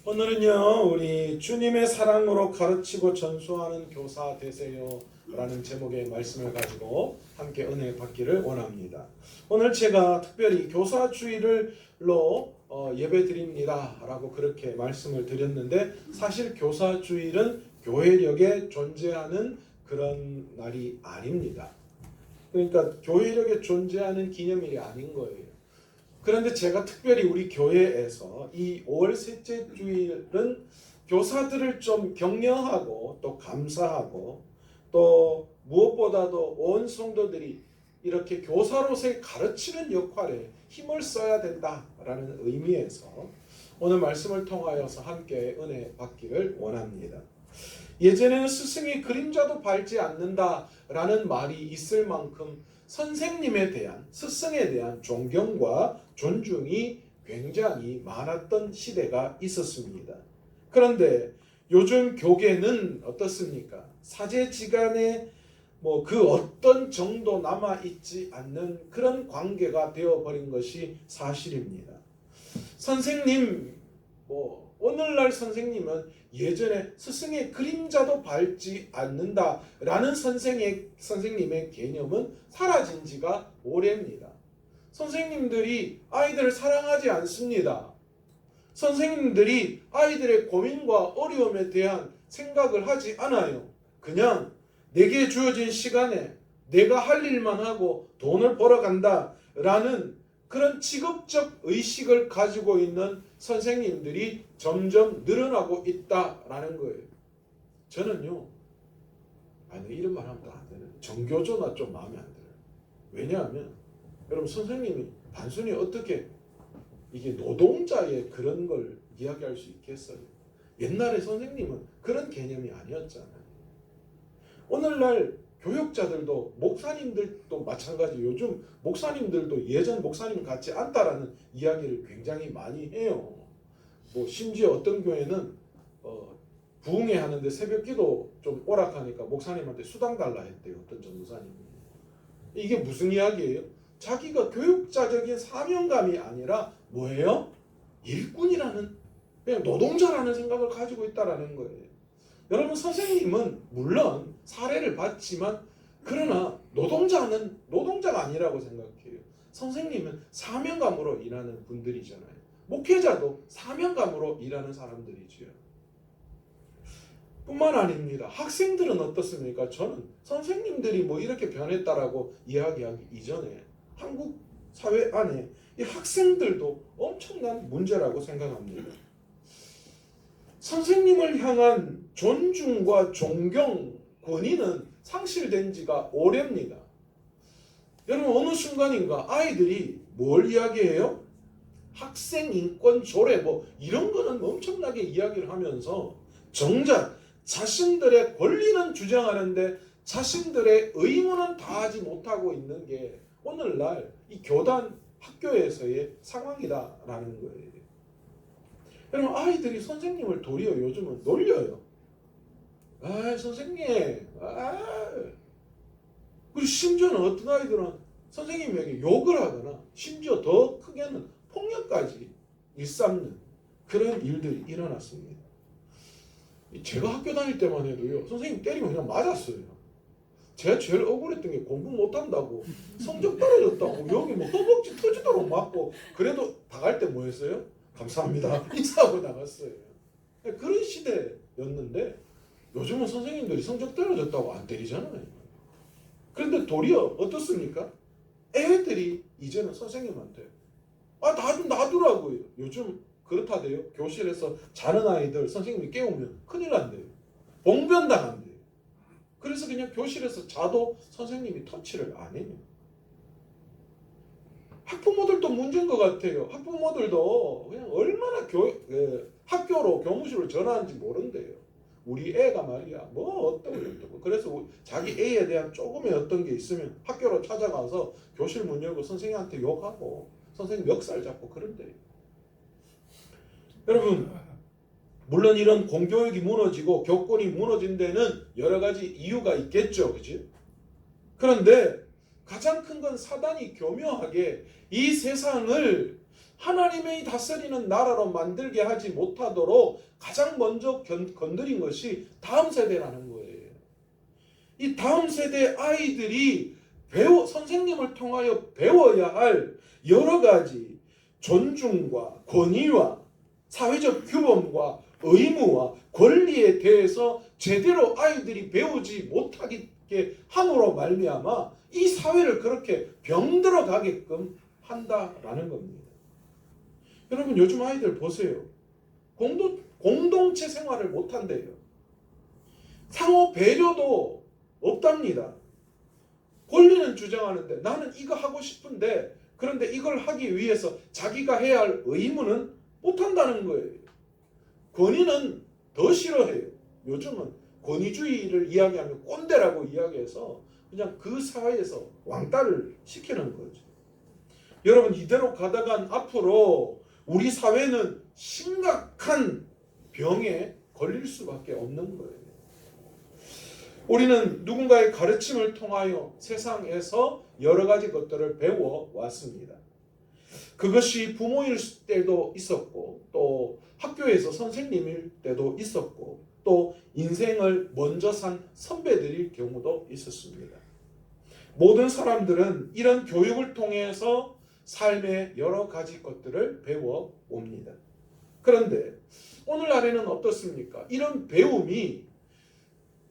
오늘은요, 우리 주님의 사랑으로 가르치고 전수하는 교사 되세요 라는 제목의 말씀을 가지고 함께 은혜 받기를 원합니다. 오늘 제가 특별히 교사주일로 예배 드립니다 라고 그렇게 말씀을 드렸는데, 사실 교사주일은 교회력에 존재하는 그런 날이 아닙니다. 그러니까 교회력에 존재하는 기념일이 아닌 거예요. 그런데 제가 특별히 우리 교회에서 이 5월 셋째 주일은 교사들을 좀 격려하고 또 감사하고, 또 무엇보다도 온 성도들이 이렇게 교사로서의 가르치는 역할에 힘을 써야 된다라는 의미에서 오늘 말씀을 통하여서 함께 은혜 받기를 원합니다. 예전에는 스승의 그림자도 밟지 않는다라는 말이 있을 만큼 선생님에 대한, 스승에 대한 존경과 존중이 굉장히 많았던 시대가 있었습니다. 그런데 요즘 교계는 어떻습니까? 사제지간에 그 어떤 정도 남아있지 않는 그런 관계가 되어버린 것이 사실입니다. 선생님, 오늘날 선생님은 예전에 스승의 그림자도 밟지 않는다라는 선생님의 개념은 사라진 지가 오래입니다. 선생님들이 아이들을 사랑하지 않습니다. 선생님들이 아이들의 고민과 어려움에 대한 생각을 하지 않아요. 그냥 내게 주어진 시간에 내가 할 일만 하고 돈을 벌어간다라는 그런 직업적 의식을 가지고 있는 선생님들이 점점 늘어나고 있다라는 거예요. 저는요, 이런 말 하면 또 안 되는, 정교조나 좀 마음에 안 들어요. 왜냐하면 여러분, 선생님이 단순히 어떻게 이게 노동자의 그런 걸 이야기할 수 있겠어요? 옛날에 선생님은 그런 개념이 아니었잖아요. 오늘날 교육자들도, 목사님들도 마찬가지. 요즘 목사님들도 예전 목사님 같지 않다라는 이야기를 굉장히 많이 해요. 심지어 어떤 교회는 부흥회 하는데 새벽기도 좀 오락하니까 목사님한테 수당 달라 했대요. 어떤 전도사님이. 이게 무슨 이야기예요? 자기가 교육자적인 사명감이 아니라 뭐예요? 일꾼이라는, 그냥 노동자라는 생각을 가지고 있다라는 거예요. 여러분, 선생님은 물론 사례를 봤지만, 그러나 노동자는 노동자가 아니라고 생각해요. 선생님은 사명감으로 일하는 분들이잖아요. 목회자도 사명감으로 일하는 사람들이지요. 뿐만 아닙니다. 학생들은 어떻습니까? 저는 선생님들이 이렇게 변했다라고 이야기하기 이전에 한국 사회 안에 이 학생들도 엄청난 문제라고 생각합니다. 선생님을 향한 존중과 존경, 권위는 상실된 지가 오래입니다. 여러분, 어느 순간인가 아이들이 뭘 이야기해요? 학생 인권 조례 이런 거는 엄청나게 이야기를 하면서, 정작 자신들의 권리는 주장하는데 자신들의 의무는 다하지 못하고 있는 게 오늘날 이 교단 학교에서의 상황이다라는 거예요. 여러분, 아이들이 선생님을 도리어 요즘은 놀려요. 선생님, 그리고 심지어는 어떤 아이들은 선생님에게 욕을 하거나, 심지어 더 크게는 폭력까지 일삼는 그런 일들이 일어났습니다. 제가 학교 다닐 때만 해도요, 선생님 때리면 그냥 맞았어요. 제가 제일 억울했던 게 공부 못한다고, 성적 떨어졌다고 여기 허벅지 터지도록 맞고, 그래도 나갈 때 뭐 했어요? 감사합니다 인사하고 나갔어요. 그런 시대였는데, 요즘은 선생님들이 성적 떨어졌다고 안 때리잖아요. 그런데 도리어 어떻습니까? 애들이 이제는 선생님한테 나 좀 놔두라고요. 요즘 그렇다대요. 교실에서 자는 아이들 선생님이 깨우면 큰일 난대요. 봉변당한대요. 그래서 그냥 교실에서 자도 선생님이 터치를 안 해요. 학부모들도 문제인 것 같아요. 학부모들도 그냥 얼마나 학교로 교무실로 전화하는지 모른대요. 우리 애가 말이야 어떠고 그래서 자기 애에 대한 조금의 어떤 게 있으면 학교로 찾아가서 교실 문 열고 선생님한테 욕하고 선생님 멱살 잡고 그런대요. 여러분, 물론 이런 공교육이 무너지고 교권이 무너진 데는 여러 가지 이유가 있겠죠. 그치? 그런데 가장 큰 건 사단이 교묘하게 이 세상을 하나님의 다스리는 나라로 만들게 하지 못하도록 가장 먼저 건드린 것이 다음 세대라는 거예요. 이 다음 세대 아이들이 선생님을 통하여 배워야 할 여러 가지 존중과 권위와 사회적 규범과 의무와 권리에 대해서 제대로 아이들이 배우지 못하게 함으로 말미암아 이 사회를 그렇게 병들어 가게끔 한다라는 겁니다. 여러분 요즘 아이들 보세요. 공동체 생활을 못한대요. 상호 배려도 없답니다. 권리는 주장하는데 나는 이거 하고 싶은데 그런데 이걸 하기 위해서 자기가 해야 할 의무는 못한다는 거예요. 권위는 더 싫어해요. 요즘은 권위주의를 이야기하면 꼰대라고 이야기해서 그냥 그 사회에서 왕따를 시키는 거죠. 여러분 이대로 가다간 앞으로 우리 사회는 심각한 병에 걸릴 수밖에 없는 거예요. 우리는 누군가의 가르침을 통하여 세상에서 여러 가지 것들을 배워왔습니다. 그것이 부모일 때도 있었고 또 학교에서 선생님일 때도 있었고 또 인생을 먼저 산 선배들일 경우도 있었습니다. 모든 사람들은 이런 교육을 통해서 삶의 여러 가지 것들을 배워옵니다. 그런데 오늘날에는 어떻습니까? 이런 배움이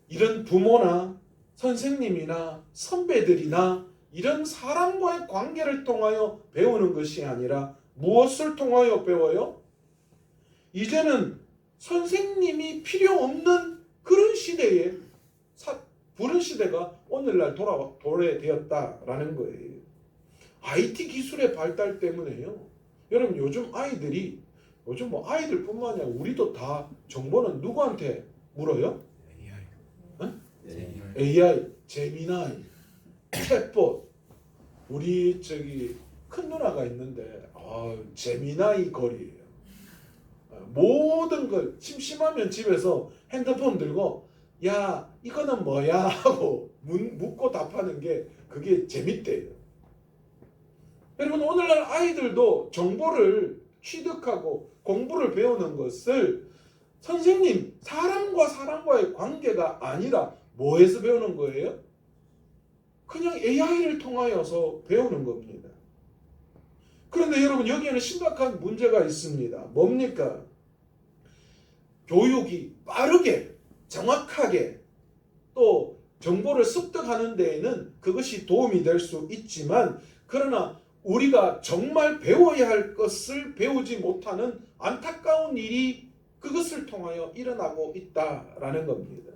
이런 부모나 선생님이나 선배들이나 이런 사람과의 관계를 통하여 배우는 것이 아니라 무엇을 통하여 배워요? 이제는 선생님이 필요 없는 그런 시대에 부른 시대가 오늘날 도래되었다라는 거예요. IT 기술의 발달 때문에요. 여러분 요즘 아이들이 요즘 뭐 아이들뿐만 아니라 우리도 다 정보는 누구한테 물어요? AI, 제미나이, 챗봇. 우리 저기 큰 누나가 있는데 제미나이 거리예요. 모든 걸 심심하면 집에서 핸드폰 들고 야 이거는 뭐야 하고 묻고 답하는 게 그게 재밌대요. 여러분 오늘날 아이들도 정보를 취득하고 공부를 배우는 것을 선생님 사람과 사람과의 관계가 아니라 뭐에서 배우는 거예요? 그냥 AI를 통하여서 배우는 겁니다. 그런데 여러분 여기에는 심각한 문제가 있습니다. 뭡니까? 교육이 빠르게 정확하게 또 정보를 습득하는 데에는 그것이 도움이 될 수 있지만 그러나 우리가 정말 배워야 할 것을 배우지 못하는 안타까운 일이 그것을 통하여 일어나고 있다라는 겁니다.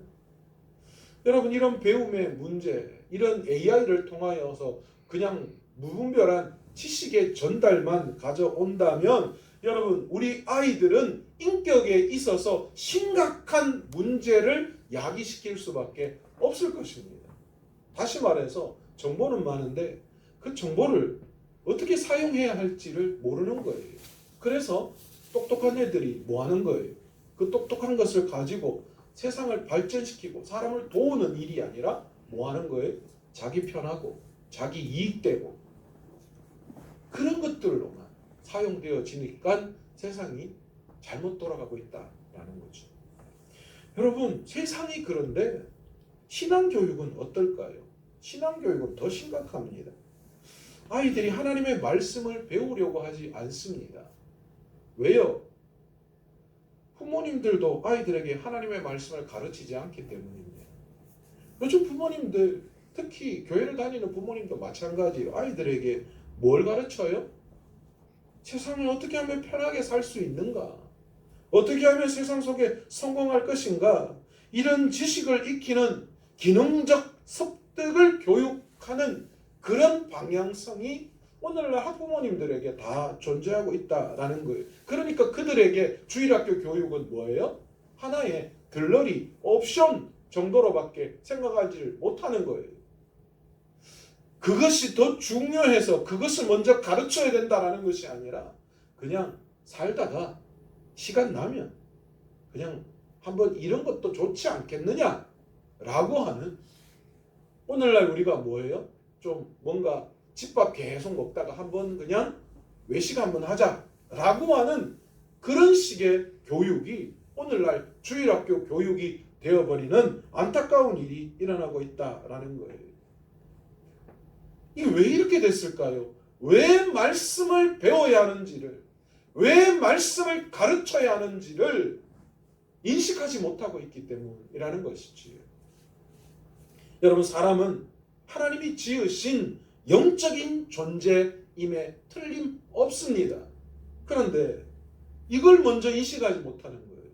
여러분 이런 배움의 문제, 이런 AI를 통하여서 그냥 무분별한 지식의 전달만 가져온다면 여러분 우리 아이들은 인격에 있어서 심각한 문제를 야기시킬 수밖에 없을 것입니다. 다시 말해서 정보는 많은데 그 정보를 어떻게 사용해야 할지를 모르는 거예요. 그래서 똑똑한 애들이 뭐 하는 거예요? 그 똑똑한 것을 가지고 세상을 발전시키고 사람을 도우는 일이 아니라 뭐 하는 거예요? 자기 편하고 자기 이익되고 그런 것들로만 사용되어지니까 세상이 잘못 돌아가고 있다라는 거죠. 여러분 세상이 그런데 신앙교육은 어떨까요? 신앙교육은 더 심각합니다. 아이들이 하나님의 말씀을 배우려고 하지 않습니다. 왜요? 부모님들도 아이들에게 하나님의 말씀을 가르치지 않기 때문입니다. 요즘 부모님들 특히 교회를 다니는 부모님도 마찬가지예요. 아이들에게 뭘 가르쳐요? 세상을 어떻게 하면 편하게 살 수 있는가? 어떻게 하면 세상 속에 성공할 것인가? 이런 지식을 익히는 기능적 습득을 교육하는 그런 방향성이 오늘날 학부모님들에게 다 존재하고 있다라는 거예요. 그러니까 그들에게 주일학교 교육은 뭐예요? 하나의 들러리, 옵션 정도로밖에 생각하지 못하는 거예요. 그것이 더 중요해서 그것을 먼저 가르쳐야 된다라는 것이 아니라 그냥 살다가 시간 나면 그냥 한번 이런 것도 좋지 않겠느냐라고 하는 오늘날 우리가 뭐예요? 좀 뭔가 집밥 계속 먹다가 한번 그냥 외식 한번 하자라고 하는 그런 식의 교육이 오늘날 주일학교 교육이 되어버리는 안타까운 일이 일어나고 있다라는 거예요. 이게 왜 이렇게 됐을까요? 왜 말씀을 배워야 하는지를, 왜 말씀을 가르쳐야 하는지를 인식하지 못하고 있기 때문이라는 것이지. 여러분, 사람은 하나님이 지으신 영적인 존재임에 틀림없습니다. 그런데 이걸 먼저 인식하지 못하는 거예요.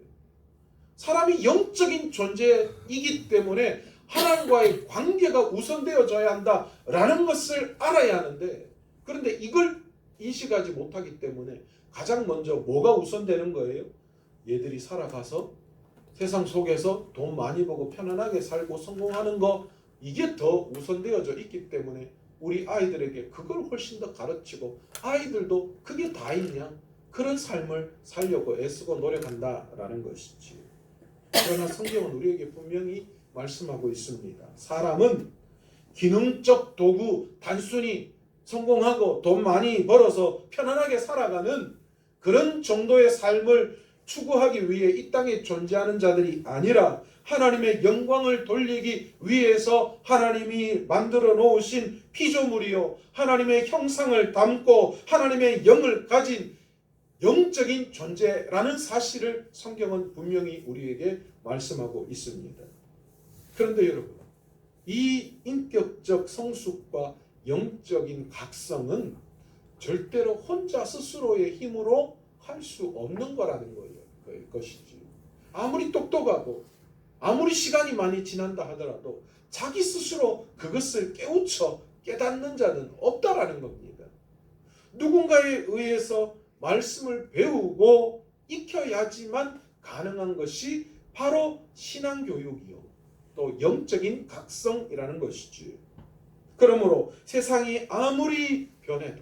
사람이 영적인 존재이기 때문에 하나님과의 관계가 우선되어져야 한다라는 것을 알아야 하는데, 그런데 이걸 인식하지 못하기 때문에 가장 먼저 뭐가 우선되는 거예요? 얘들이 살아가서 세상 속에서 돈 많이 벌고 편안하게 살고 성공하는 거, 이게 더 우선되어져 있기 때문에 우리 아이들에게 그걸 훨씬 더 가르치고, 아이들도 그게 다 있냐? 그런 삶을 살려고 애쓰고 노력한다라는 것이지. 그러나 성경은 우리에게 분명히 말씀하고 있습니다. 사람은 기능적 도구, 단순히 성공하고 돈 많이 벌어서 편안하게 살아가는 그런 정도의 삶을 추구하기 위해 이 땅에 존재하는 자들이 아니라, 하나님의 영광을 돌리기 위해서 하나님이 만들어 놓으신 피조물이요, 하나님의 형상을 담고 하나님의 영을 가진 영적인 존재라는 사실을 성경은 분명히 우리에게 말씀하고 있습니다. 그런데 여러분, 이 인격적 성숙과 영적인 각성은 절대로 혼자 스스로의 힘으로 할 수 없는 거라는 것이지. 아무리 똑똑하고 아무리 시간이 많이 지난다 하더라도 자기 스스로 그것을 깨우쳐 깨닫는 자는 없다라는 겁니다. 누군가에 의해서 말씀을 배우고 익혀야지만 가능한 것이 바로 신앙교육이요, 또 영적인 각성이라는 것이지. 그러므로 세상이 아무리 변해도,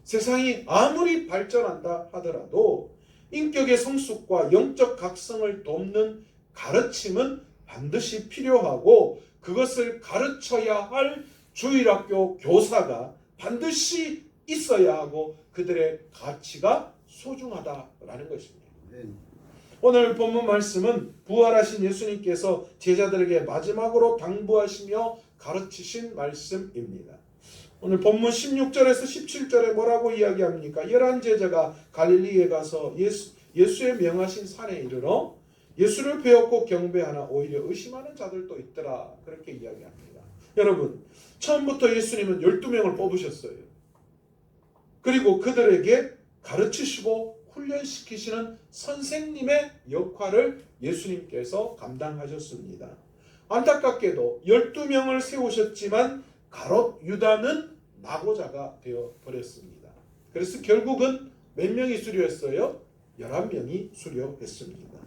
세상이 아무리 발전한다 하더라도 인격의 성숙과 영적 각성을 돕는 가르침은 반드시 필요하고, 그것을 가르쳐야 할 주일학교 교사가 반드시 있어야 하고, 그들의 가치가 소중하다라는 것입니다. 오늘 본문 말씀은 부활하신 예수님께서 제자들에게 마지막으로 당부하시며 가르치신 말씀입니다. 오늘 본문 16절에서 17절에 뭐라고 이야기합니까? 11제자가 갈릴리에 가서 예수의 명하신 산에 이르러 예수를 배웠고 경배하나 오히려 의심하는 자들도 있더라, 그렇게 이야기합니다. 여러분, 처음부터 예수님은 12명을 뽑으셨어요. 그리고 그들에게 가르치시고 훈련시키시는 선생님의 역할을 예수님께서 감당하셨습니다. 안타깝게도 12명을 세우셨지만 가롯 유다는 낙오자가 되어버렸습니다. 그래서 결국은 몇 명이 수료했어요? 11명이 수료했습니다.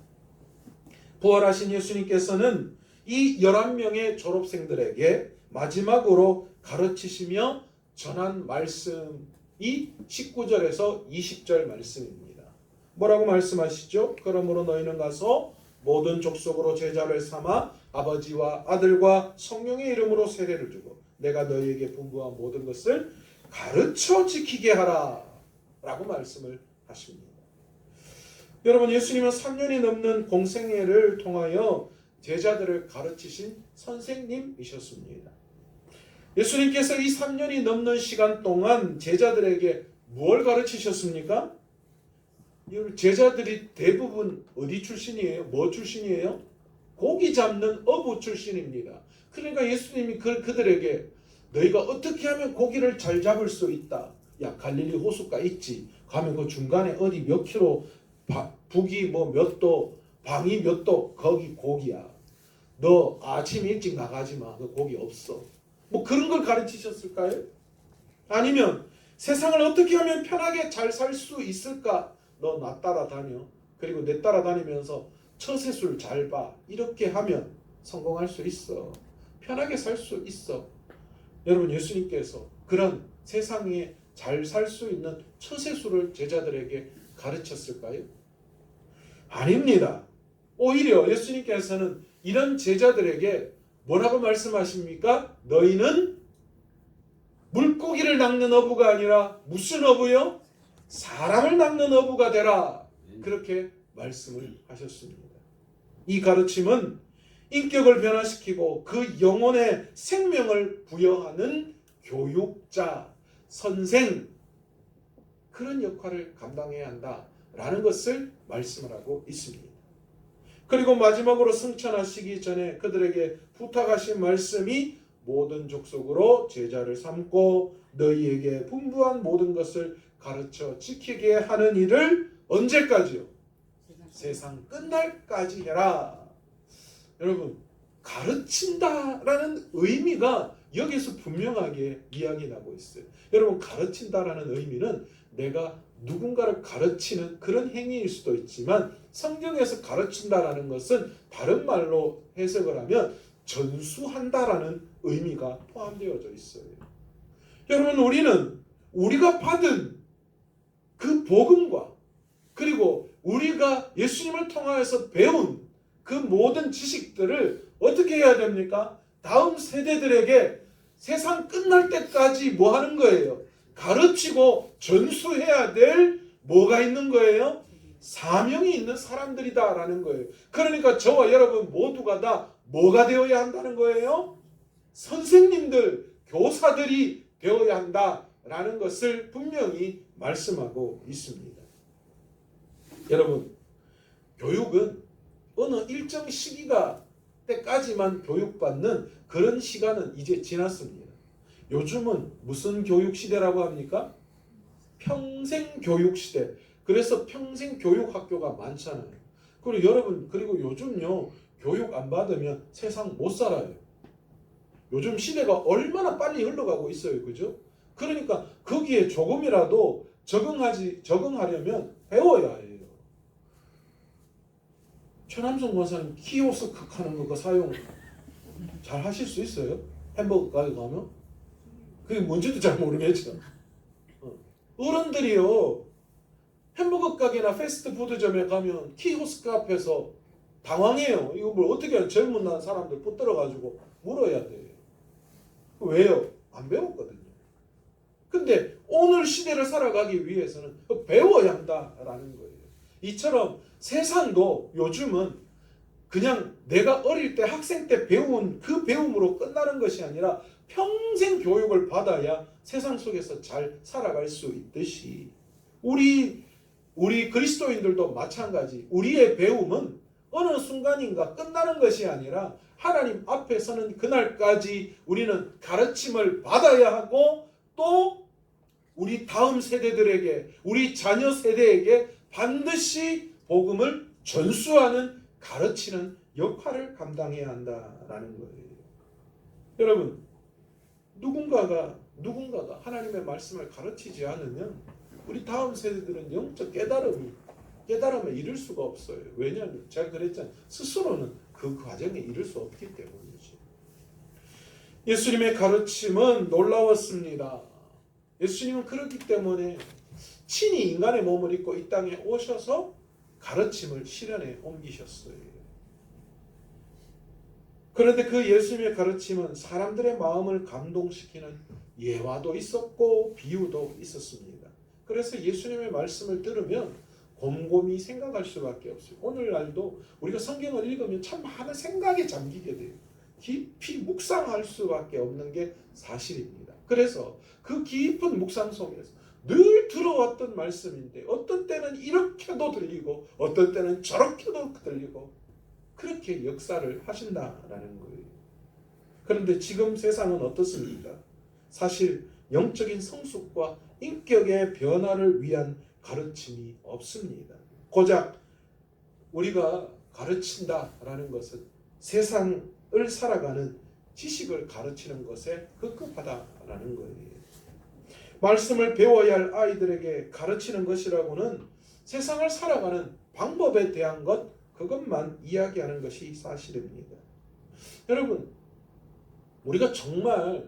부활하신 예수님께서는 이 11명의 졸업생들에게 마지막으로 가르치시며 전한 말씀이 19절에서 20절 말씀입니다. 뭐라고 말씀하시죠? 그러므로 너희는 가서 모든 족속으로 제자를 삼아 아버지와 아들과 성령의 이름으로 세례를 주고 내가 너희에게 분부한 모든 것을 가르쳐 지키게 하라 라고 말씀을 하십니다. 여러분, 예수님은 3년이 넘는 공생애를 통하여 제자들을 가르치신 선생님이셨습니다. 예수님께서 이 3년이 넘는 시간 동안 제자들에게 뭘 가르치셨습니까? 제자들이 대부분 어디 출신이에요? 뭐 출신이에요? 고기 잡는 어부 출신입니다. 그러니까 예수님이 그들에게 너희가 어떻게 하면 고기를 잘 잡을 수 있다. 야, 갈릴리 호숫가 있지. 가면 그 중간에 어디 몇 킬로 북이 뭐 몇 도, 방이 몇 도, 거기 고기야. 너 아침 일찍 나가지 마. 그 고기 없어. 뭐 그런 걸 가르치셨을까요? 아니면 세상을 어떻게 하면 편하게 잘 살 수 있을까? 너 나 따라다녀. 그리고 내 따라다니면서 처세술 잘 봐. 이렇게 하면 성공할 수 있어. 편하게 살 수 있어. 여러분, 예수님께서 그런 세상에 잘 살 수 있는 처세술을 제자들에게 가르쳤을까요? 아닙니다. 오히려 예수님께서는 이런 제자들에게 뭐라고 말씀하십니까? 너희는 물고기를 낚는 어부가 아니라 무슨 어부요? 사람을 낚는 어부가 되라. 그렇게 말씀을 하셨습니다. 이 가르침은 인격을 변화시키고 그 영혼의 생명을 부여하는 교육자, 선생, 그런 역할을 감당해야 한다라는 것을 말씀을 하고 있습니다. 그리고 마지막으로 승천하시기 전에 그들에게 부탁하신 말씀이 모든 족속으로 제자를 삼고 너희에게 분부한 모든 것을 가르쳐 지키게 하는 일을 언제까지요? 세상 끝날까지 해라. 여러분, 가르친다라는 의미가 여기서 분명하게 이야기 나고 있어요. 여러분, 가르친다라는 의미는 내가 누군가를 가르치는 그런 행위일 수도 있지만 성경에서 가르친다라는 것은 다른 말로 해석을 하면 전수한다라는 의미가 포함되어져 있어요. 여러분, 우리는 우리가 받은 그 복음과 그리고 우리가 예수님을 통하여서 배운 그 모든 지식들을 어떻게 해야 됩니까? 다음 세대들에게 세상 끝날 때까지 뭐 하는 거예요? 가르치고 전수해야 될 뭐가 있는 거예요? 사명이 있는 사람들이다라는 거예요. 그러니까 저와 여러분 모두가 다 뭐가 되어야 한다는 거예요? 선생님들, 교사들이 되어야 한다라는 것을 분명히 말씀하고 있습니다. 여러분, 교육은 어느 일정 시기가 때까지만 교육받는 그런 시간은 이제 지났습니다. 요즘은 무슨 교육 시대라고 합니까? 평생 교육 시대. 그래서 평생 교육 학교가 많잖아요. 그리고 여러분, 그리고 요즘요, 교육 안 받으면 세상 못 살아요. 요즘 시대가 얼마나 빨리 흘러가고 있어요. 그죠? 그러니까 거기에 조금이라도 적응하려면 배워야 해요. 최남성 권사님 키오스크 하는 거 사용 잘 하실 수 있어요? 햄버거 가게 가면? 그게 뭔지도 잘 모르겠죠. 어른들이요, 햄버거 가게나 패스트푸드점에 가면 키오스크 앞에서 당황해요. 이거 뭘 어떻게 하면 젊은 난 사람들 붙들어가지고 물어야 돼요. 왜요? 안 배웠거든요. 근데 오늘 시대를 살아가기 위해서는 배워야 한다라는 거예요. 이처럼 세상도 요즘은 그냥 내가 어릴 때 학생 때 배운 그 배움으로 끝나는 것이 아니라 평생 교육을 받아야 세상 속에서 잘 살아갈 수 있듯이 우리 그리스도인들도 마찬가지. 우리의 배움은 어느 순간인가 끝나는 것이 아니라 하나님 앞에 서는 그날까지 우리는 가르침을 받아야 하고 또 우리 다음 세대들에게, 우리 자녀 세대에게 반드시 복음을 전수하는, 가르치는 역할을 감당해야 한다라는 거예요. 여러분, 누군가가 하나님의 말씀을 가르치지 않으면 우리 다음 세대들은 영적 깨달음에 이를 수가 없어요. 왜냐하면 제가 그랬잖아요. 스스로는 그 과정에 이를 수 없기 때문이죠. 예수님의 가르침은 놀라웠습니다. 예수님은 그렇기 때문에 친히 인간의 몸을 입고 이 땅에 오셔서 가르침을 실현에 옮기셨어요. 그런데 그 예수님의 가르침은 사람들의 마음을 감동시키는 예화도 있었고 비유도 있었습니다. 그래서 예수님의 말씀을 들으면 곰곰이 생각할 수밖에 없어요. 오늘날도 우리가 성경을 읽으면 참 많은 생각에 잠기게 돼요. 깊이 묵상할 수밖에 없는 게 사실입니다. 그래서 그 깊은 묵상 속에서 늘 들어왔던 말씀인데 어떤 때는 이렇게도 들리고 어떤 때는 저렇게도 들리고 그렇게 역사를 하신다라는 거예요. 그런데 지금 세상은 어떻습니까? 사실 영적인 성숙과 인격의 변화를 위한 가르침이 없습니다. 고작 우리가 가르친다라는 것은 세상을 살아가는 지식을 가르치는 것에 급급하다라는 거예요. 말씀을 배워야 할 아이들에게 가르치는 것이라고는 세상을 살아가는 방법에 대한 그것만 이야기하는 것이 사실입니다. 여러분, 우리가 정말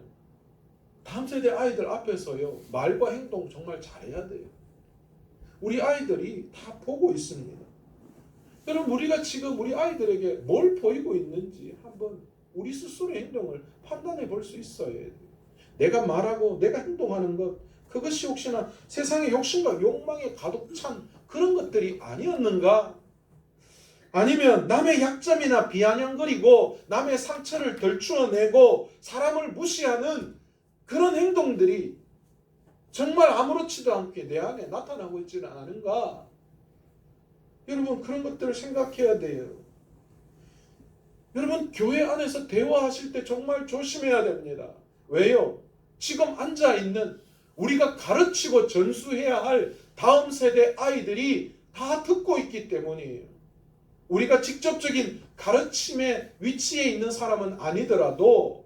다음 세대 아이들 앞에서요, 말과 행동 정말 잘해야 돼요. 우리 아이들이 다 보고 있습니다. 여러분, 우리가 지금 우리 아이들에게 뭘 보이고 있는지 한번 우리 스스로의 행동을 판단해 볼 수 있어야 돼요. 내가 말하고 내가 행동하는 것 그것이 혹시나 세상의 욕심과 욕망에 가득 찬 그런 것들이 아니었는가? 아니면 남의 약점이나 비아냥거리고 남의 상처를 덜추어내고 사람을 무시하는 그런 행동들이 정말 아무렇지도 않게 내 안에 나타나고 있지는 않은가? 여러분, 그런 것들을 생각해야 돼요. 여러분, 교회 안에서 대화하실 때 정말 조심해야 됩니다. 왜요? 지금 앉아있는 우리가 가르치고 전수해야 할 다음 세대 아이들이 다 듣고 있기 때문이에요. 우리가 직접적인 가르침의 위치에 있는 사람은 아니더라도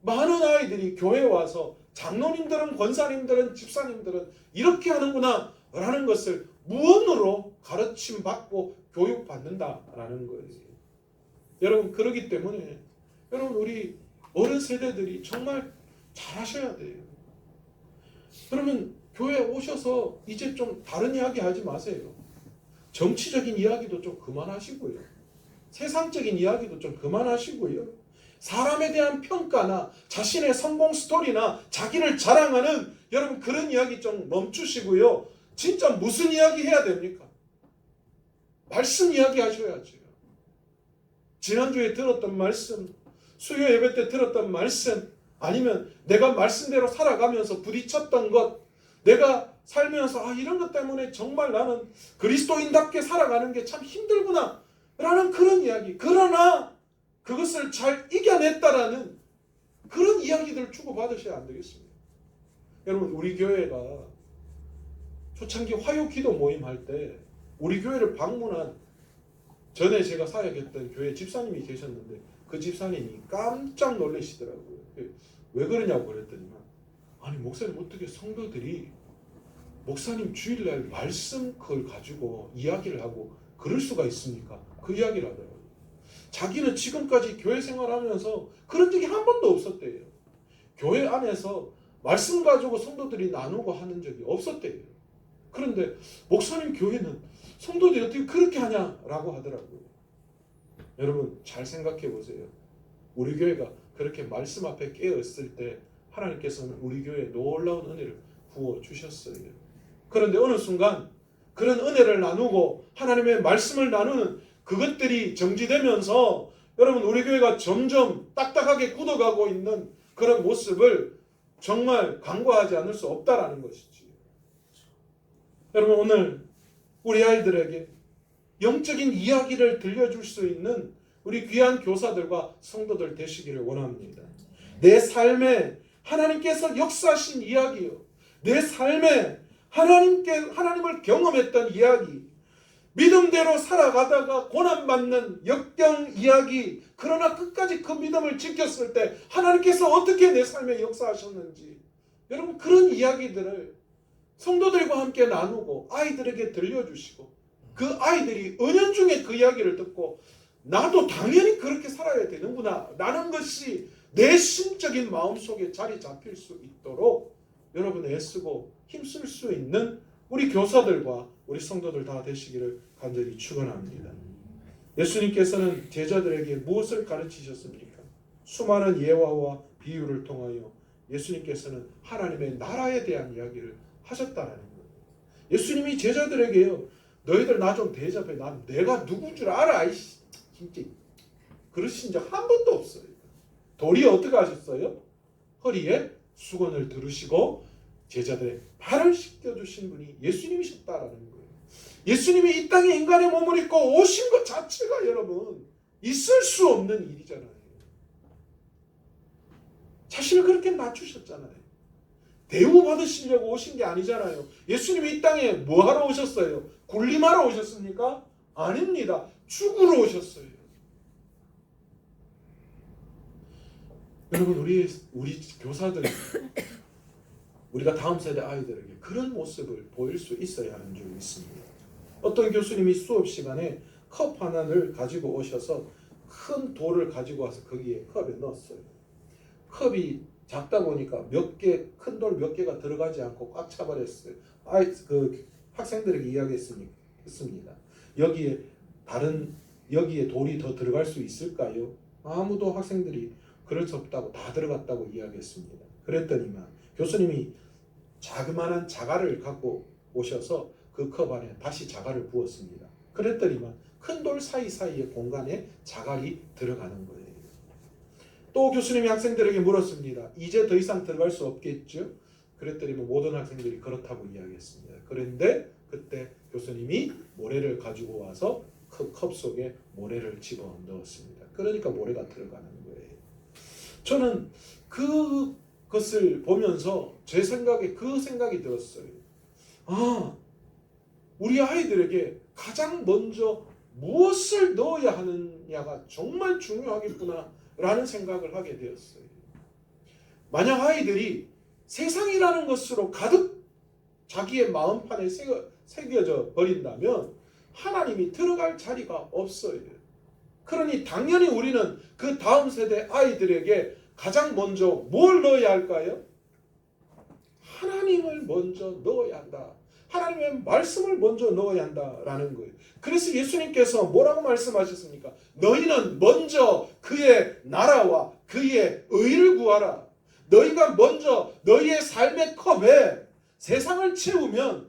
많은 아이들이 교회에 와서 장로님들은, 권사님들은, 집사님들은 이렇게 하는구나 라는 것을 무언으로 가르침 받고 교육받는다라는 거예요. 여러분, 그러기 때문에 여러분, 우리 어른 세대들이 정말 잘하셔야 돼요. 그러면 교회에 오셔서 이제 좀 다른 이야기 하지 마세요. 정치적인 이야기도 좀 그만하시고요. 세상적인 이야기도 좀 그만하시고요. 사람에 대한 평가나 자신의 성공 스토리나 자기를 자랑하는 여러분 그런 이야기 좀 멈추시고요. 진짜 무슨 이야기 해야 됩니까? 말씀 이야기 하셔야죠. 지난주에 들었던 말씀, 수요 예배 때 들었던 말씀, 아니면 내가 말씀대로 살아가면서 부딪혔던 것, 내가 살면서 이런 것 때문에 정말 나는 그리스도인답게 살아가는 게 참 힘들구나 라는 그런 이야기, 그러나 그것을 잘 이겨냈다라는 그런 이야기들을 주고받으셔야 안 되겠습니까? 여러분, 우리 교회가 초창기 화요기도 모임 할 때 우리 교회를 방문한 전에 제가 사역했던 교회 집사님이 계셨는데 그 집사님이 깜짝 놀라시더라고요. 왜 그러냐고 그랬더니, 아니 목사님, 어떻게 성도들이 목사님 주일날 말씀 그걸 가지고 이야기를 하고 그럴 수가 있습니까? 그 이야기를 하더라고요. 자기는 지금까지 교회 생활하면서 그런 적이 한 번도 없었대요. 교회 안에서 말씀 가지고 성도들이 나누고 하는 적이 없었대요. 그런데 목사님 교회는 성도들이 어떻게 그렇게 하냐라고 하더라고요. 여러분, 잘 생각해 보세요. 우리 교회가 그렇게 말씀 앞에 깨어있을 때 하나님께서는 우리 교회에 놀라운 은혜를 부어주셨어요. 그런데 어느 순간 그런 은혜를 나누고 하나님의 말씀을 나누는 그것들이 정지되면서 여러분, 우리 교회가 점점 딱딱하게 굳어가고 있는 그런 모습을 정말 간과하지 않을 수 없다라는 것이지. 여러분, 오늘 우리 아이들에게 영적인 이야기를 들려줄 수 있는 우리 귀한 교사들과 성도들 되시기를 원합니다. 내 삶에 하나님께서 역사하신 이야기요, 내 삶에 하나님을 경험했던 이야기, 믿음대로 살아가다가 고난받는 역경 이야기, 그러나 끝까지 그 믿음을 지켰을 때 하나님께서 어떻게 내 삶에 역사하셨는지, 여러분 그런 이야기들을 성도들과 함께 나누고 아이들에게 들려주시고, 그 아이들이 은연중에 그 이야기를 듣고 나도 당연히 그렇게 살아야 되는구나 라는 것이 내 심적인 마음속에 자리 잡힐 수 있도록 여러분 애쓰고 힘쓸 수 있는 우리 교사들과 우리 성도들 다 되시기를 간절히 축원합니다. 예수님께서는 제자들에게 무엇을 가르치셨습니까? 수많은 예화와 비유를 통하여 예수님께서는 하나님의 나라에 대한 이야기를 하셨다는 거예요. 예수님이 제자들에게요, 너희들 나 좀 대접해. 난 내가 누군 줄 알아. 이씨, 진짜 그러신 적 한 번도 없어요. 도리어 어떻게 하셨어요? 허리에 수건을 두르시고 제자들의 발을 씻겨주신 분이 예수님이셨다라는 거예요. 예수님이 이 땅에 인간의 몸을 입고 오신 것 자체가 여러분 있을 수 없는 일이잖아요. 자신을 그렇게 낮추셨잖아요. 대우받으시려고 오신 게 아니잖아요. 예수님이 이 땅에 뭐하러 오셨어요? 군림하러 오셨습니까? 아닙니다. 죽으러 오셨어요. 여러분, 우리 교사들, 우리가 다음 세대 아이들에게 그런 모습을 보일 수 있어야 하는 줄 믿습니다. 어떤 교수님이 수업 시간에 컵 하나를 가지고 오셔서 큰 돌을 가지고 와서 거기에 컵에 넣었어요. 컵이 작다 보니까 큰 돌 몇 개가 들어가지 않고 꽉 차버렸어요. 학생들에게 이야기했습니다. 여기에 돌이 더 들어갈 수 있을까요? 아무도 학생들이 그럴 수 없다고 다 들어갔다고 이야기했습니다. 그랬더니만 교수님이 자그마한 자갈을 갖고 오셔서 그 컵 안에 다시 자갈을 부었습니다. 그랬더니만 큰 돌 사이사이의 공간에 자갈이 들어가는 거예요. 또 교수님이 학생들에게 물었습니다. 이제 더 이상 들어갈 수 없겠죠? 그랬더니 모든 학생들이 그렇다고 이야기했습니다. 그런데 그때 교수님이 모래를 가지고 와서 그 컵 속에 모래를 집어 넣었습니다. 그러니까 모래가 들어가는 거예요. 저는 그것을 보면서 제 생각에 그 생각이 들었어요. 아, 우리 아이들에게 가장 먼저 무엇을 넣어야 하느냐가 정말 중요하겠구나 라는 생각을 하게 되었어요. 만약 아이들이 세상이라는 것으로 가득 자기의 마음판에 새겨져 버린다면 하나님이 들어갈 자리가 없어요. 그러니 당연히 우리는 그 다음 세대 아이들에게 가장 먼저 뭘 넣어야 할까요? 하나님을 먼저 넣어야 한다. 하나님의 말씀을 먼저 넣어야 한다라는 거예요. 그래서 예수님께서 뭐라고 말씀하셨습니까? 너희는 먼저 그의 나라와 그의 의를 구하라. 너희가 먼저 너희의 삶의 컵에 세상을 채우면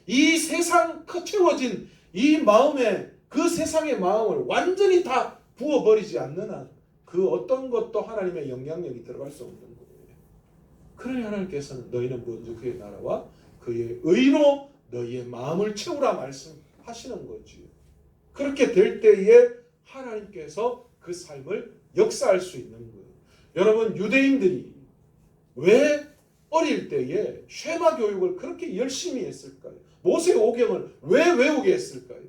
이 세상 채워진 이 마음에 그 세상의 마음을 완전히 다 부어버리지 않는 한 그 어떤 것도 하나님의 영향력이 들어갈 수 없는 거예요. 그러니 하나님께서는 너희는 먼저 그의 나라와 그의 의로 너희의 마음을 채우라 말씀하시는 거지요. 그렇게 될 때에 하나님께서 그 삶을 역사할 수 있는 거예요. 여러분, 유대인들이 왜 어릴 때에 쉐마 교육을 그렇게 열심히 했을까요? 모세 오경을 왜 외우게 했을까요?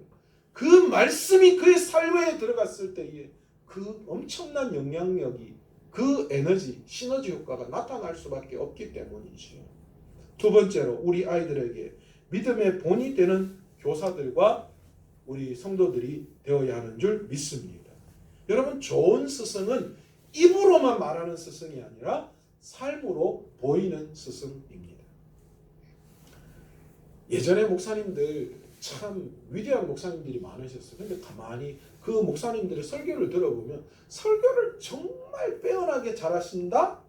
그 말씀이 그의 삶에 들어갔을 때에 그 엄청난 영향력이, 그 에너지, 시너지 효과가 나타날 수밖에 없기 때문이지요. 두 번째로 우리 아이들에게 믿음의 본이 되는 교사들과 우리 성도들이 되어야 하는 줄 믿습니다. 여러분, 좋은 스승은 입으로만 말하는 스승이 아니라 삶으로 보이는 스승입니다. 예전에 목사님들 참 위대한 목사님들이 많으셨어요. 근데 가만히 그 목사님들의 설교를 들어보면 설교를 정말 빼어나게 잘하신다?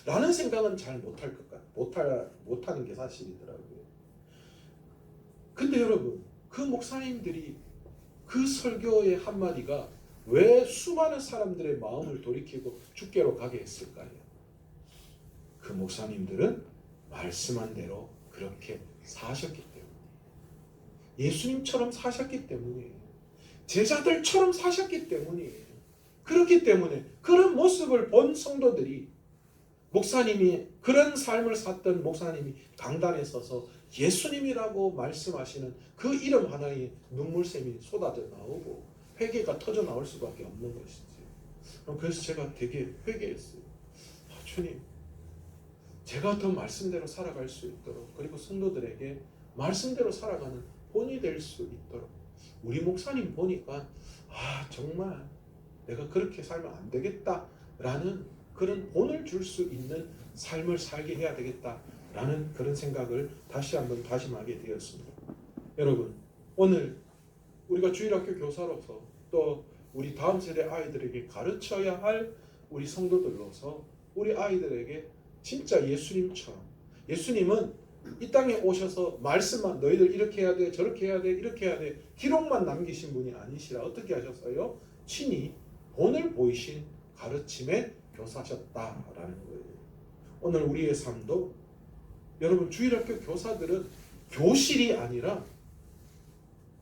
라는 생각은 잘 못할 것 같아요. 못하는 게 사실이더라고요. 근데 여러분, 그 목사님들이 그 설교의 한마디가 왜 수많은 사람들의 마음을 돌이키고 주께로 가게 했을까요? 그 목사님들은 말씀한 대로 그렇게 사셨기 때문에, 예수님처럼 사셨기 때문에, 제자들처럼 사셨기 때문에, 그렇기 때문에 그런 모습을 본 성도들이, 목사님이 그런 삶을 샀던 목사님이 강단에 서서 예수님이라고 말씀하시는 그 이름 하나에 눈물샘이 쏟아져 나오고 회개가 터져 나올 수밖에 없는 것이죠. 그래서 제가 되게 회개했어요. 주님, 제가 더 말씀대로 살아갈 수 있도록, 그리고 성도들에게 말씀대로 살아가는 본이 될 수 있도록. 우리 목사님 보니까 정말 내가 그렇게 살면 안 되겠다라는 그런 본을 줄 수 있는 삶을 살게 해야 되겠다라는 그런 생각을 다시 한번 다짐하게 되었습니다. 여러분, 오늘 우리가 주일학교 교사로서 또 우리 다음 세대 아이들에게 가르쳐야 할 우리 성도들로서 우리 아이들에게 진짜 예수님처럼, 예수님은 이 땅에 오셔서 말씀만 너희들 이렇게 해야 돼, 저렇게 해야 돼, 이렇게 해야 돼 기록만 남기신 분이 아니시라 어떻게 하셨어요? 친히 본을 보이신 가르침에 교사셨다라는 거예요. 오늘 우리의 삶도, 여러분, 주일학교 교사들은 교실이 아니라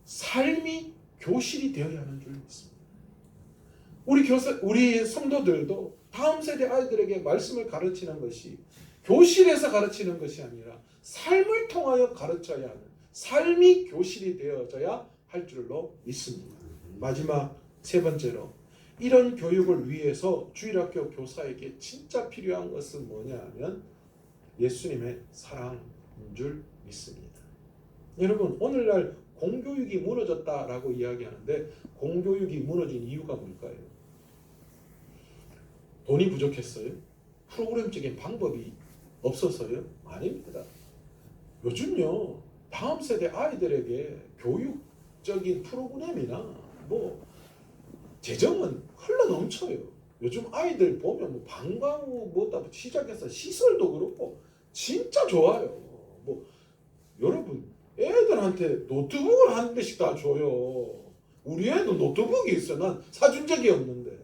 삶이 교실이 되어야 하는 줄 믿습니다. 우리 성도들도 다음 세대 아이들에게 말씀을 가르치는 것이 교실에서 가르치는 것이 아니라 삶을 통하여 가르쳐야 하는, 삶이 교실이 되어져야 할 줄로 믿습니다. 마지막 세 번째로, 이런 교육을 위해서 주일학교 교사에게 진짜 필요한 것은 뭐냐 하면 예수님의 사랑인 줄 믿습니다. 여러분, 오늘날 공교육이 무너졌다라고 이야기하는데 공교육이 무너진 이유가 뭘까요? 돈이 부족했어요? 프로그램적인 방법이 없어서요? 아닙니다. 요즘요, 다음 세대 아이들에게 교육적인 프로그램이나 재정은 흘러 넘쳐요. 요즘 아이들 보면 방과후 시작해서 시설도 그렇고 진짜 좋아요. 애들한테 노트북을 한 대씩 다 줘요. 우리 애도 노트북이 있어. 난 사준 적이 없는데.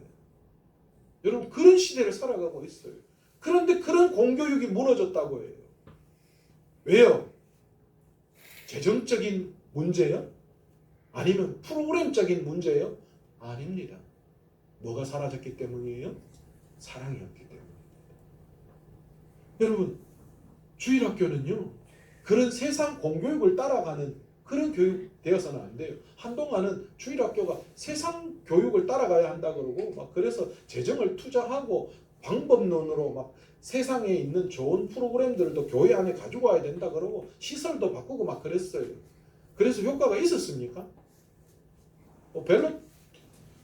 여러분 그런 시대를 살아가고 있어요. 그런데 그런 공교육이 무너졌다고 해요. 왜요? 재정적인 문제요? 아니면 프로그램적인 문제요? 아닙니다. 뭐가 사라졌기 때문이에요? 사랑이었기 때문입니다. 여러분 주일학교는요 그런 세상 공교육을 따라가는 그런 교육 되어서는 안 돼요. 한동안은 주일학교가 세상 교육을 따라가야 한다 그러고 막 그래서 재정을 투자하고 방법론으로 막 세상에 있는 좋은 프로그램들도 교회 안에 가지고 와야 된다 그러고 시설도 바꾸고 막 그랬어요. 그래서 효과가 있었습니까? 별로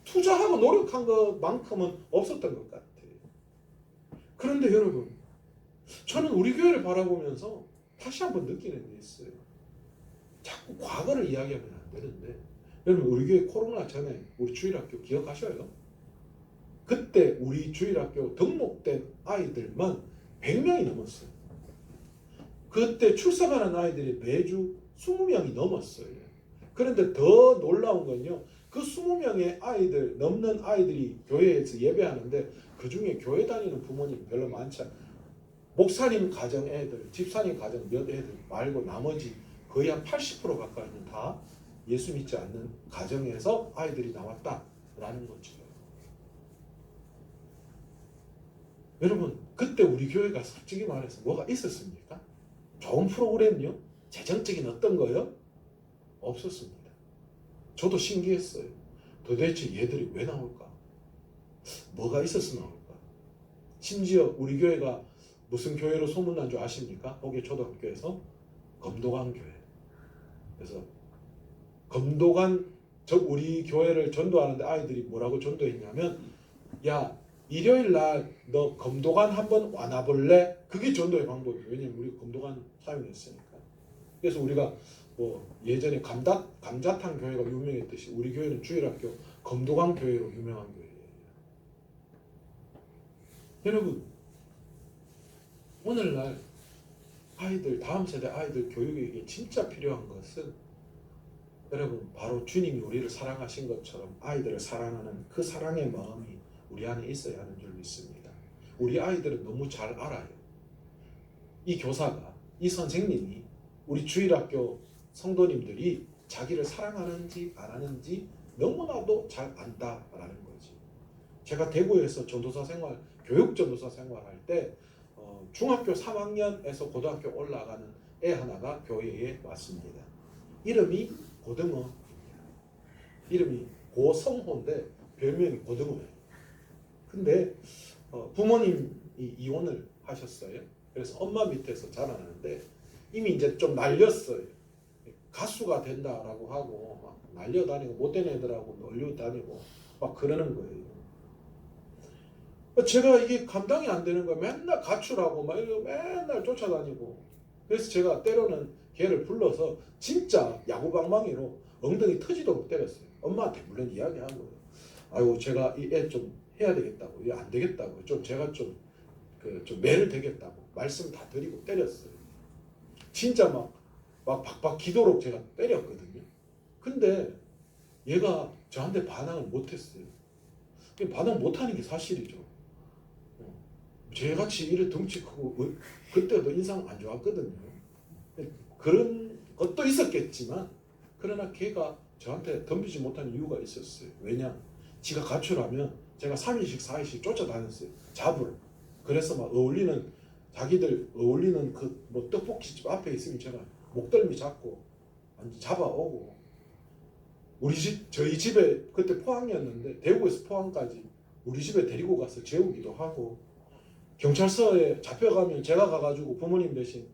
투자하고 노력한 것만큼은 없었던 것 같아요. 그런데 여러분 저는 우리 교회를 바라보면서 다시 한번 느끼는 게 있어요. 자꾸 과거를 이야기하면 안 되는데 여러분 우리 교회 코로나 전에 우리 주일학교 기억하셔요? 그때 우리 주일학교 등록된 아이들만 100명이 넘었어요. 그때 출석하는 아이들이 매주 20명이 넘었어요. 그런데 더 놀라운 건요. 그 20명의 아이들 넘는 아이들이 교회에서 예배하는데 그중에 교회 다니는 부모님 별로 많지 않아요. 목사님 가정 애들, 집사님 가정 몇 애들 말고 나머지 거의 한 80% 가까이는 다 예수 믿지 않는 가정에서 아이들이 나왔다라는 거죠. 여러분 그때 우리 교회가 솔직히 말해서 뭐가 있었습니까? 좋은 프로그램요? 재정적인 어떤 거요? 없었습니다. 저도 신기했어요. 도대체 얘들이 왜 나올까? 뭐가 있어서 나올까? 심지어 우리 교회가 무슨 교회로 소문난 줄 아십니까? 거기 초등학교에서 검도관 교회. 그래서 검도관 우리 교회를 전도하는데 아이들이 뭐라고 전도했냐면 야 일요일 날 너 검도관 한번 와놔볼래? 그게 전도의 방법이에요. 왜냐면 우리 검도관 사용했으니까. 그래서 우리가 뭐 예전에 감자탕 교회가 유명했듯이 우리 교회는 주일학교 검도관 교회로 유명한 교회예요. 여러분 오늘날 아이들 다음 세대 아이들 교육에게 진짜 필요한 것은 여러분 바로 주님이 우리를 사랑하신 것처럼 아이들을 사랑하는 그 사랑의 마음이 우리 안에 있어야 하는 줄 믿습니다. 우리 아이들은 너무 잘 알아요. 이 교사가 이 선생님이 우리 주일학교 성도님들이 자기를 사랑하는지 안 하는지 너무나도 잘 안다라는 거지. 제가 대구에서 전도사 생활, 교육 전도사 생활할 때 중학교 3학년에서 고등학교 올라가는 애 하나가 교회에 왔습니다. 이름이 고등어. 이름이 고성호인데 별명이 고등어예요. 근데 부모님이 이혼을 하셨어요. 그래서 엄마 밑에서 자라나는데 이미 이제 좀 날렸어요. 가수가 된다라고 하고 막 날려다니고 못된 애들하고 놀려다니고 막 그러는 거예요. 제가 이게 감당이 안 되는 거예요. 맨날 가출하고 막 맨날 쫓아다니고. 그래서 제가 때로는 걔를 불러서 진짜 야구방망이로 엉덩이 터지도록 때렸어요. 엄마한테 물론 이야기하고요. 아이고 제가 이 애 좀 해야 되겠다고, 이게 안 되겠다고, 좀 제가 좀 매를 대겠다고 말씀 다 드리고 때렸어요. 진짜 막 박박 기도록 제가 때렸거든요. 근데 얘가 저한테 반항을 못했어요. 반항 못하는 게 사실이죠. 쟤같이 이래 덩치 크고 그때도 인상 안 좋았거든요. 그런 것도 있었겠지만 그러나 걔가 저한테 덤비지 못하는 이유가 있었어요. 왜냐? 지가 가출하면 제가 3일씩 4일씩 쫓아다녔어요. 잡으러. 그래서 막 자기들 어울리는 그 뭐 떡볶이집 앞에 있으면 제가 목덜미 잡고 완전 잡아오고 저희 집에 그때 포항이었는데 대구에서 포항까지 우리 집에 데리고 가서 재우기도 하고 경찰서에 잡혀가면 제가 가가지고 부모님 대신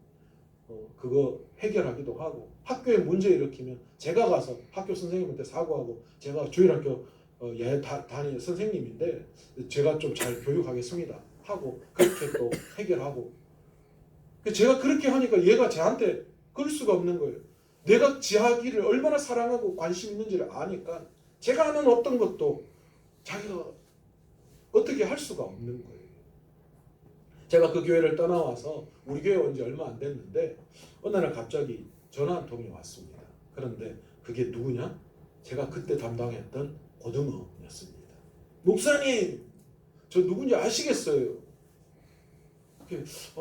그거 해결하기도 하고 학교에 문제 일으키면 제가 가서 학교 선생님한테 사과하고 제가 주일학교 다니는 선생님인데 제가 좀 잘 교육하겠습니다 하고 그렇게 또 해결하고 제가 그렇게 하니까 얘가 저한테 그럴 수가 없는 거예요. 내가 지 아기를 얼마나 사랑하고 관심 있는지를 아니까 제가 하는 어떤 것도 자기가 어떻게 할 수가 없는 거예요. 제가 그 교회를 떠나와서 우리 교회 온 지 얼마 안 됐는데 어느 날 갑자기 전화 한 통이 왔습니다. 그런데 그게 누구냐? 제가 그때 담당했던 고등어였습니다. 목사님, 저 누군지 아시겠어요?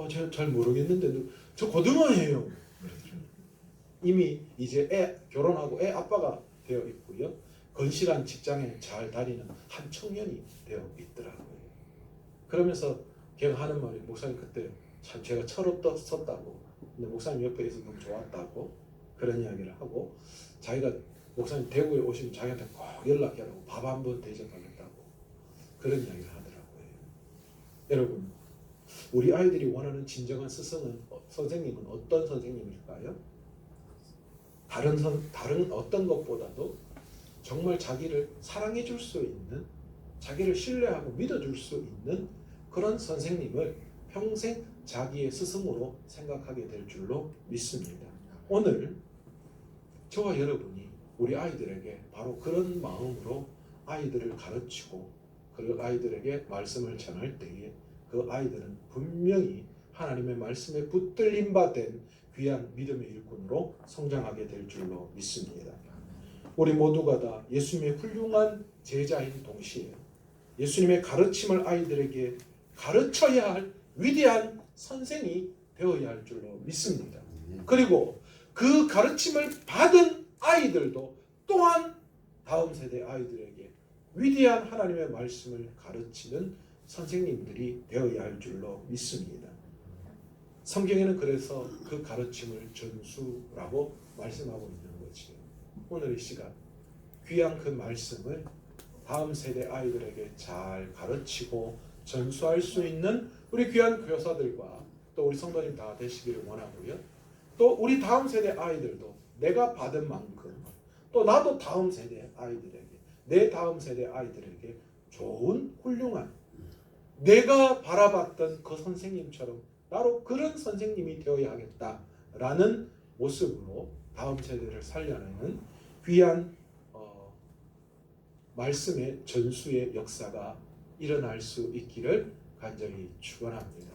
제가 잘 모르겠는데 저 고등어예요. 이미 이제 결혼하고 애 아빠가 되어 있고요. 건실한 직장에 잘 다니는 한 청년이 되어 있더라고요. 그러면서 걔가 하는 말이, 목사님 그때 참 제가 철없었다고, 근데 목사님 옆에 있어서 너무 좋았다고 그런 이야기를 하고, 자기가 목사님 대구에 오시면 자기한테 꼭 연락해라고, 밥 한번 대접하겠다고 그런 이야기를 하더라고요. 여러분, 우리 아이들이 원하는 진정한 선생님은 어떤 선생님일까요? 다른 어떤 것보다도 정말 자기를 사랑해 줄 수 있는, 자기를 신뢰하고 믿어줄 수 있는 그런 선생님을 평생 자기의 스승으로 생각하게 될 줄로 믿습니다. 오늘 저와 여러분이 우리 아이들에게 바로 그런 마음으로 아이들을 가르치고 그 아이들에게 말씀을 전할 때에 그 아이들은 분명히 하나님의 말씀에 붙들림 바 된 귀한 믿음의 일꾼으로 성장하게 될 줄로 믿습니다. 우리 모두가 다 예수님의 훌륭한 제자인 동시에 예수님의 가르침을 아이들에게 가르쳐야 할 위대한 선생이 되어야 할 줄로 믿습니다. 그리고 그 가르침을 받은 아이들도 또한 다음 세대 아이들에게 위대한 하나님의 말씀을 가르치는 선생님들이 되어야 할 줄로 믿습니다. 성경에는 그래서 그 가르침을 전수라고 말씀하고 있는 거지요. 오늘 이 시간 귀한 그 말씀을 다음 세대 아이들에게 잘 가르치고 전수할 수 있는 우리 귀한 교사들과 또 우리 성도님 다 되시기를 원하고요. 또 우리 다음 세대 아이들도 내가 받은 만큼 또 나도 다음 세대 아이들에게, 내 다음 세대 아이들에게 좋은 훌륭한, 내가 바라봤던 그 선생님처럼 나로 그런 선생님이 되어야 하겠다라는 모습으로 다음 세대를 살려내는 귀한 말씀의 전수의 역사가 일어날 수 있기를 간절히 축원합니다.